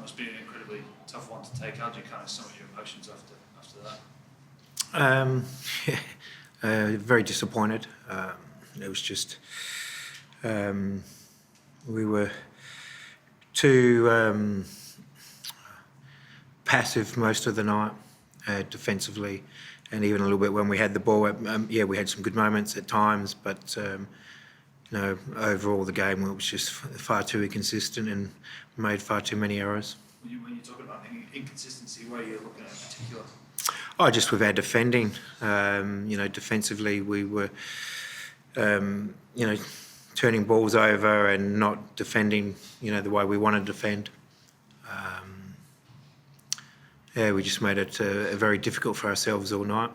must be an incredibly tough one to take. How do you kind of sum up your emotions after that? Very disappointed. It was just we were too passive most of the night defensively, and even a little bit when we had the ball. We had some good moments at times, but overall the game was just far too inconsistent and made far too many errors. When you talk about inconsistency, where you're looking at in particular? Oh, just with our defending. Defensively we were, turning balls over and not defending, the way we want to defend. We just made it very difficult for ourselves all night.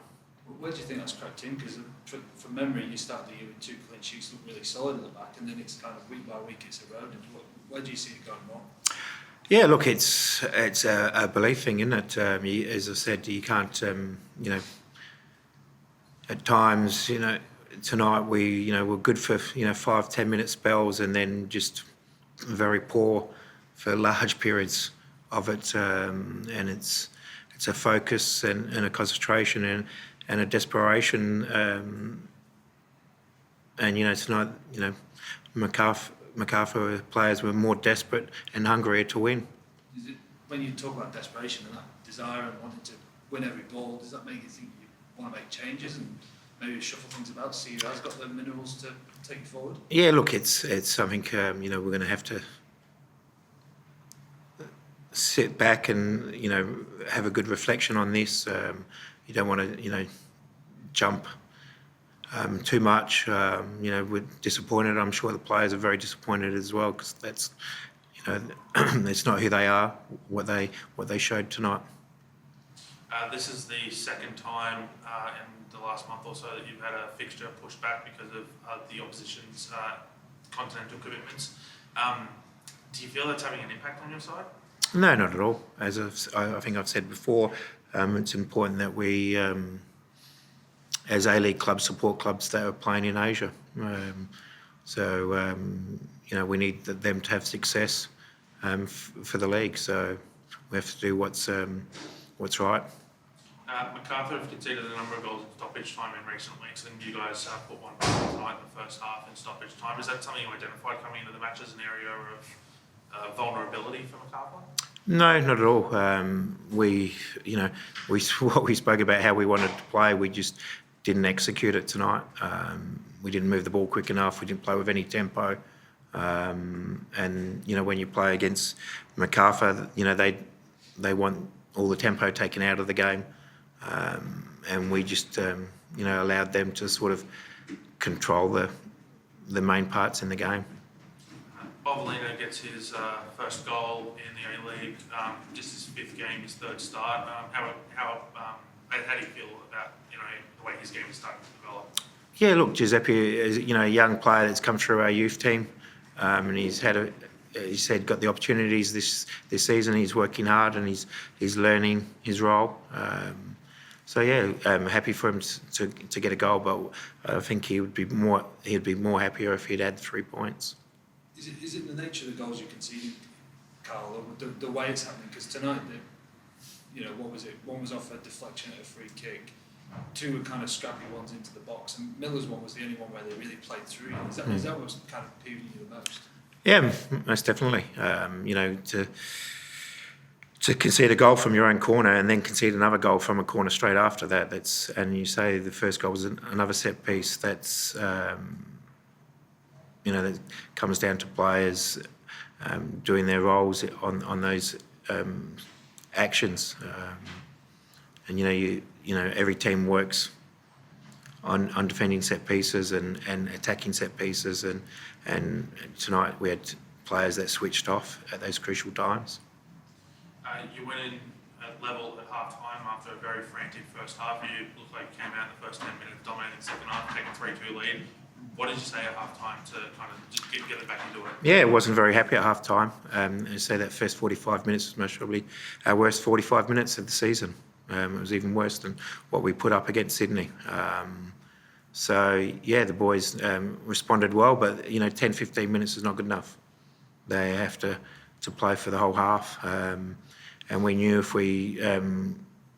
Where do you think that's crept in? Because from memory, you started the year with 2 clean sheets, looked really solid at the back, and then it's kind of week by week it's eroded. Where do you see it going wrong? Yeah, look, it's a belief thing, isn't it? As I said, you can't, at times, tonight we're good for 5-10 minute spells, and then just very poor for large periods of it, and it's a focus and a concentration and a desperation, and tonight Macarthur players were more desperate and hungrier to win. When you talk about desperation and that desire and wanting to win every ball, does that make you think you want to make changes and maybe shuffle things about to see who has got the minerals to take you forward? Yeah, look, it's something we're going to have to sit back and have a good reflection on this. You don't want to jump too much. We're disappointed. I'm sure the players are very disappointed as well, because that's it's not who they are, what they showed tonight. This is the second time in the last month or so that you've had a fixture pushed back because of the opposition's continental commitments. Do you feel that's having an impact on your side? No, not at all. As I think I've said before, it's important that we, as A-League clubs, support clubs that are playing in Asia. We need them to have success for the league. So we have to do what's right. Macarthur have conceded a number of goals in stoppage time in recent weeks, and you guys put one back tonight in the first half in stoppage time. Is that something you identified coming into the match as an area of vulnerability for Macarthur? No, not at all. What we spoke about, how we wanted to play, we just didn't execute it tonight. We didn't move the ball quick enough. We didn't play with any tempo. And when you play against Macarthur, they want all the tempo taken out of the game, and we just allowed them to sort of control the main parts in the game. Bovalino gets his first goal in the A-League, just his 5th game, his 3rd start. How do you feel about the way his game is starting to develop? Yeah, look, Giuseppe is a young player that's come through our youth team, and he's got the opportunities this season. He's working hard and he's learning his role. I'm happy for him to get a goal, but I think he'd be more happier if he'd had 3 points. Is it the nature of the goals you conceded, Carl, or the way it's happening? Because tonight, what was it? One was off a deflection at a free kick. 2 were kind of scrappy ones into the box, and Miller's one was the only one where they really played through. Is that what's kind of peeving you the most? Yeah, most definitely. To concede a goal from your own corner and then concede another goal from a corner straight after that. And you say the first goal was another set piece. That's that comes down to players doing their roles on those actions. Every team works on defending set pieces and attacking set pieces, and tonight we had players that switched off at those crucial times. You went in at level at half-time after a very frantic first half. You looked like you came out in the first 10 minutes, dominating the second half, taking 3-2 lead. What did you say at half-time to kind of just get it back into it? Yeah, I wasn't very happy at half-time. I say that first 45 minutes was most probably our worst 45 minutes of the season. It was even worse than what we put up against Sydney. The boys responded well, but 10-15 minutes is not good enough. They have to play for the whole half. And we knew if we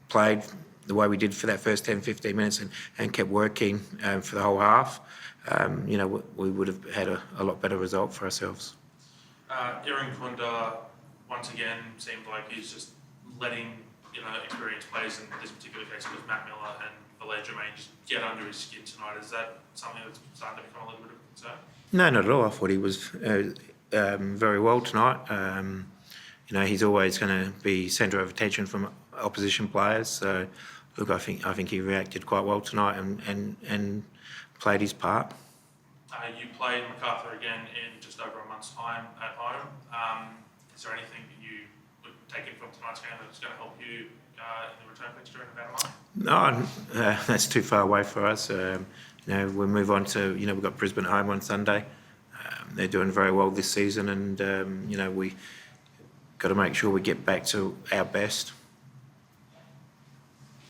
played the way we did for that first 10, 15 minutes and kept working for the whole half, we would have had a lot better result for ourselves. Kunda, once again, seemed like he's just letting experienced players, in this particular case with Matt Miller and Veart Round, just get under his skin tonight. Is that something that's starting to become a little bit of a concern? No, not at all. I thought he was very well tonight. He's always going to be centre of attention from opposition players. So, look, I think he reacted quite well tonight and played his part. You played Macarthur again in just over a month's time at home. Is there anything that you would take in from tonight's game that's going to help you in the return fixture in about a month? No, that's too far away for us. We'll move on to, we've got Brisbane at home on Sunday. They're doing very well this season, and we got to make sure we get back to our best.